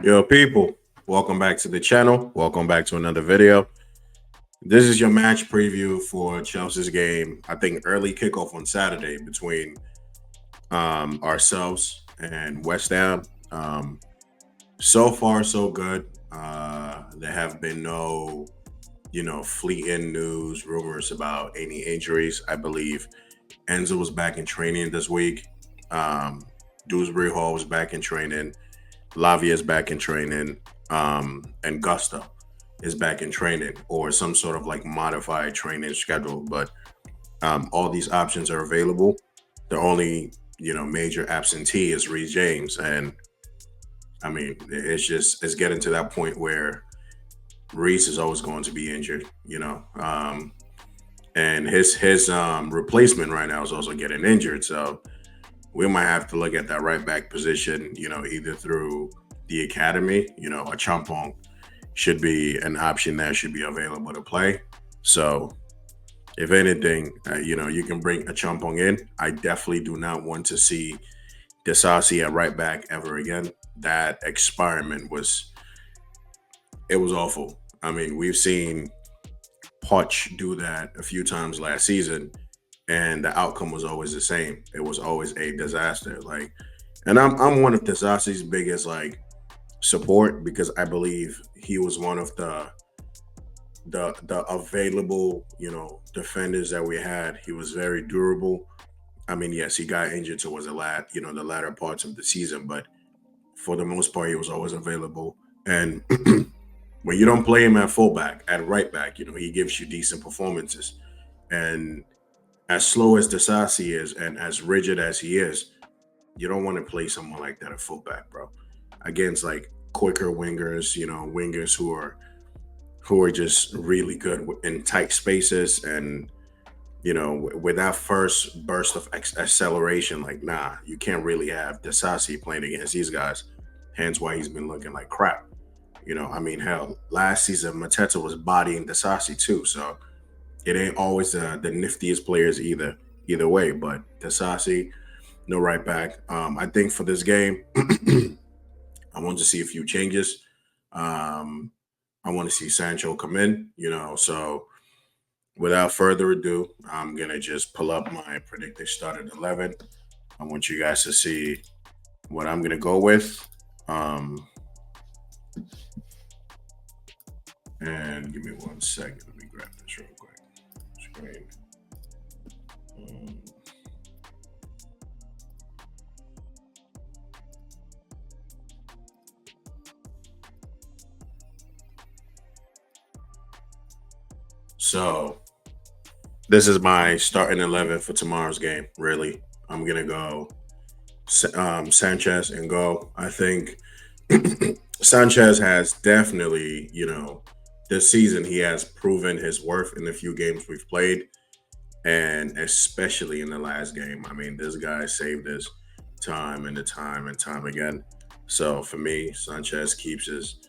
Yo, people, welcome back to the channel. Welcome back to another video. This is your match preview for Chelsea's game. I think early kickoff on Saturday between ourselves and West Ham. So far, so good. There have been no, fleeting news, rumors about any injuries. I believe Enzo was back in training this week. Um, Dewsbury Hall was back in training. Lavia's back in training, and Gusto is back in training or some sort of like modified training schedule. But all these options are available. The only major absentee is Reece James, and I mean it's getting to that point where Reece is always going to be injured. And his replacement right now is also getting injured, so we might have to look at that right back position, either through the academy, a Champong should be an option that should be available to play. So, if anything, you can bring a Champong in. I definitely do not want to see Desasi at right back ever again. That experiment was awful. I mean, we've seen Poch do that a few times last season, and the outcome was always the same. It was always a disaster. And I'm one of Desasi's biggest support because I believe he was one of the available defenders that we had. He was very durable. I mean, yes, he got injured towards the latter parts of the season, but for the most part, he was always available. And when you don't play him at fullback, at right back, he gives you decent performances. And as slow as Desasi is and as rigid as he is, you don't want to play someone like that at fullback, bro. Against like quicker wingers, wingers who are just really good in tight spaces and with that first burst of acceleration, like nah, you can't really have Desasi playing against these guys. Hence why he's been looking like crap. I mean, hell, last season Mateta was bodying Desasi too, so it ain't always the niftiest players either way. But Desasi, no right back. I think for this game, I want to see a few changes. Um, I want to see Sancho come in, So without further ado, I'm gonna just pull up my predicted starting 11. I want you guys to see what I'm gonna go with. Um, and give me 1 second. Let me grab this real quick. Screen. Um, so this is my starting 11 for tomorrow's game. Really, I'm gonna go Sanchez and go. I think Sanchez has definitely, this season he has proven his worth in the few games we've played, and especially in the last game. I mean, this guy saved us time and time and time again. So for me, Sanchez keeps his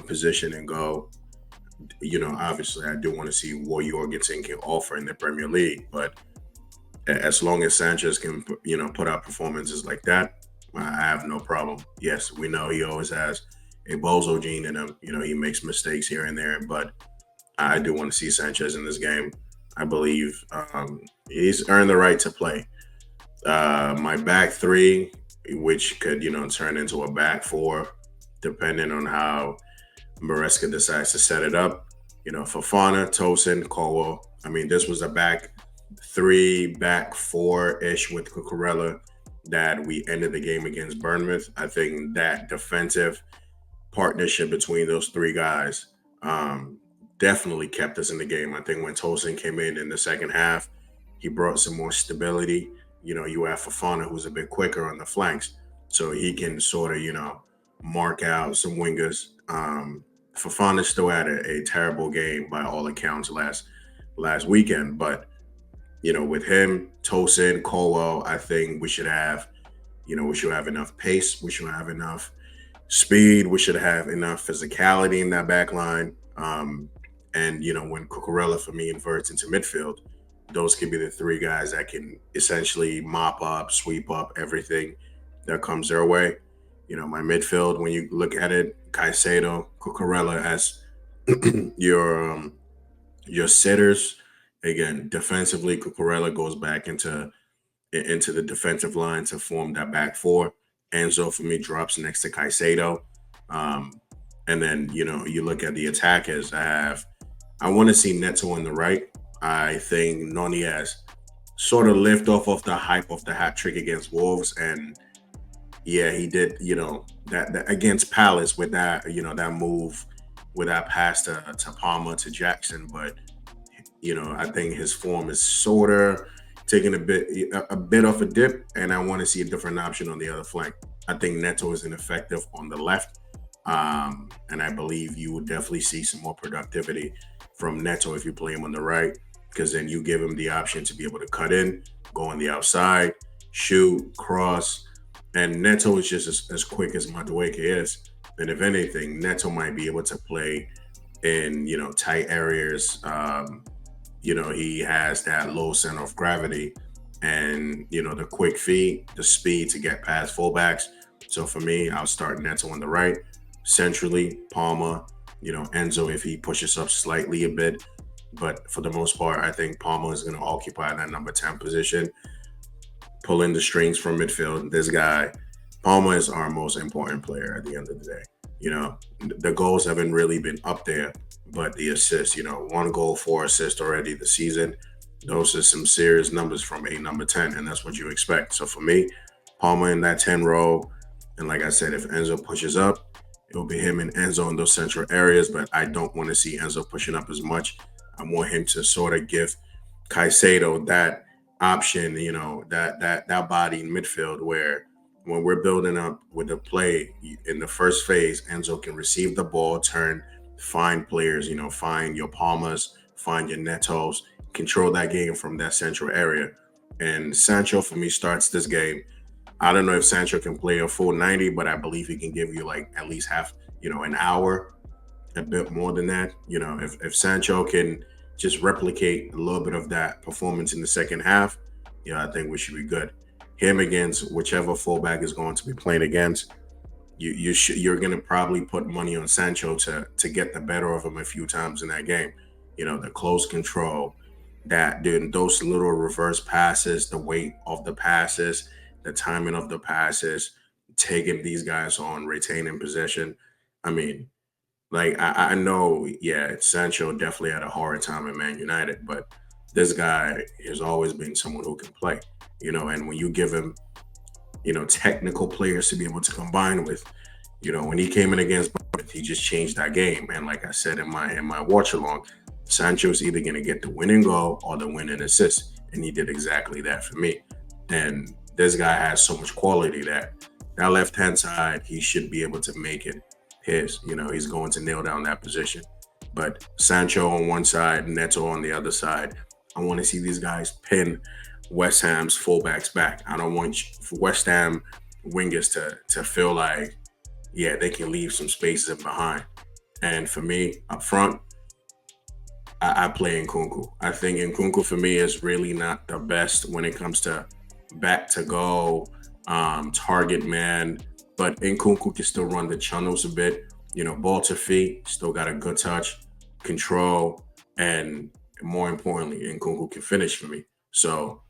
position and go. Obviously, I do want to see what Jorgensen can offer in the Premier League, but as long as Sanchez can, put out performances like that, I have no problem. Yes, we know he always has a bozo gene in him. He makes mistakes here and there, but I do want to see Sanchez in this game. I believe he's earned the right to play. My back three, which could, turn into a back four, depending on how Maresca decides to set it up. Fafana, Tosin, Colwell. I mean, this was a back three, back four ish with Cucurella that we ended the game against Bournemouth. I think that defensive partnership between those three guys definitely kept us in the game. I think when Tosin came in the second half, he brought some more stability. You have Fafana, who's a bit quicker on the flanks, so he can sort of, mark out some wingers. Fafana still had a terrible game by all accounts last weekend, but with him, Tosin, Colwell, I think we should have enough pace. We should have enough speed. We should have enough physicality in that back line. And when Cucurella for me inverts into midfield, those can be the three guys that can essentially mop up, sweep up everything that comes their way. My midfield, when you look at it, Caicedo, Cucurella as your your sitters. Again, defensively, Cucurella goes back into the defensive line to form that back four. Enzo for me drops next to Caicedo. Um, and then, you look at the attackers. I want to see Neto on the right. I think Nunez sort of lived off of the hype of the hat trick against Wolves. And yeah, he did, that against Palace with that, that move with that pass to Palmer to Jackson. But I think his form is sort of taking a bit off a dip, and I want to see a different option on the other flank. I think Neto is ineffective on the left, and I believe you will definitely see some more productivity from Neto if you play him on the right, because then you give him the option to be able to cut in, go on the outside, shoot, cross, and Neto is just as quick as Madueke is. And if anything, Neto might be able to play in tight areas. He has that low center of gravity and the quick feet, the speed to get past fullbacks. So for me, I'll start Neto on the right, centrally Palmer, Enzo if he pushes up slightly a bit. But for the most part, I think Palmer is going to occupy that number 10 position, pulling the strings from midfield. This guy, Palmer, is our most important player at the end of the day. The goals haven't really been up there, but the assists, 1 goal, 4 assists already this season. Those are some serious numbers from a number 10, and that's what you expect. So for me, Palmer in that 10 role. And like I said, if Enzo pushes up, it will be him and Enzo in those central areas, but I don't want to see Enzo pushing up as much. I want him to sort of give Caicedo that option, that body in midfield where when we're building up with the play in the first phase, Enzo can receive the ball, turn, find players, find your Palmers, find your Netos, control that game from that central area. And Sancho, for me, starts this game. I don't know if Sancho can play a full 90, but I believe he can give you like at least half, an hour, a bit more than that. If Sancho can just replicate a little bit of that performance in the second half, I think we should be good. Him against whichever fullback is going to be playing against, you're going to probably put money on Sancho to get the better of him a few times in that game. The close control, that dude, those little reverse passes, the weight of the passes, the timing of the passes, taking these guys on, retaining possession. I mean, like I know, yeah, Sancho definitely had a hard time in Man United, but this guy has always been someone who can play. And when you give him, technical players to be able to combine with, when he came in against Bournemouth, he just changed that game. And like I said in my watch along, Sancho is either going to get the winning goal or the winning assist, and he did exactly that for me. And this guy has so much quality that left hand side, he should be able to make it his. He's going to nail down that position. But Sancho on one side, Neto on the other side. I want to see these guys pin West Ham's fullbacks back. I don't want West Ham wingers to feel like, yeah, they can leave some spaces in behind. And for me, up front, I play Nkunku. I think Nkunku for me is really not the best when it comes to back to goal, target man. But Nkunku can still run the channels a bit. Ball to feet, still got a good touch, control, and more importantly, Nkunku can finish for me. So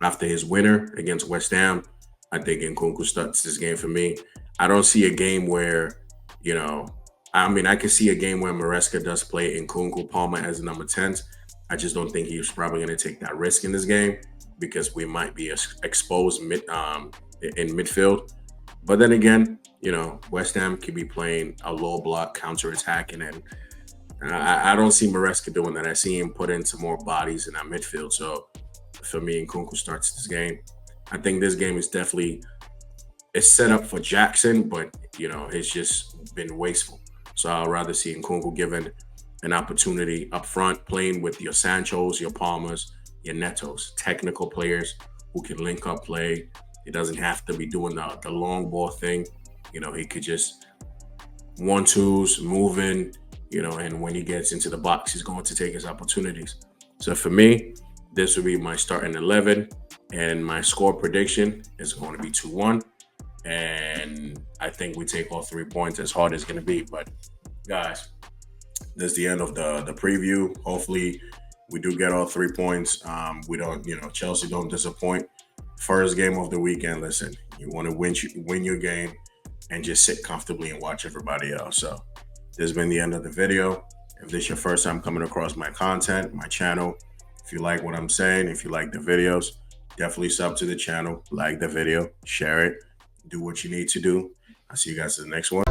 after his winner against West Ham, I think Nkunku starts this game for me. I don't see a game where, I can see a game where Maresca does play Nkunku Palmer as the number 10s. I just don't think he's probably going to take that risk in this game because we might be exposed in midfield. But then again, West Ham could be playing a low block counter attacking, and I don't see Maresca doing that. I see him put in some more bodies in that midfield. So for me, Nkunku starts this game. I think this game is definitely set up for Jackson, but it's just been wasteful. So I'd rather see Nkunku given an opportunity up front, playing with your Sanchos, your Palmers, your Netos, technical players who can link up play. He doesn't have to be doing the long ball thing. He could just 1-2s, moving, and when he gets into the box, he's going to take his opportunities. So for me, this will be my starting 11, and my score prediction is going to be 2-1. and I think we take all 3 points, as hard as it's going to be. But guys, this is the end of the preview. Hopefully, we do get all 3 points. We don't, Chelsea don't disappoint. First game of the weekend. Listen, you want to win your game, and just sit comfortably and watch everybody else. So, this has been the end of the video. If this is your first time coming across my content, my channel, if you like what I'm saying, if you like the videos, definitely sub to the channel, like the video, share it, do what you need to do. I'll see you guys in the next one.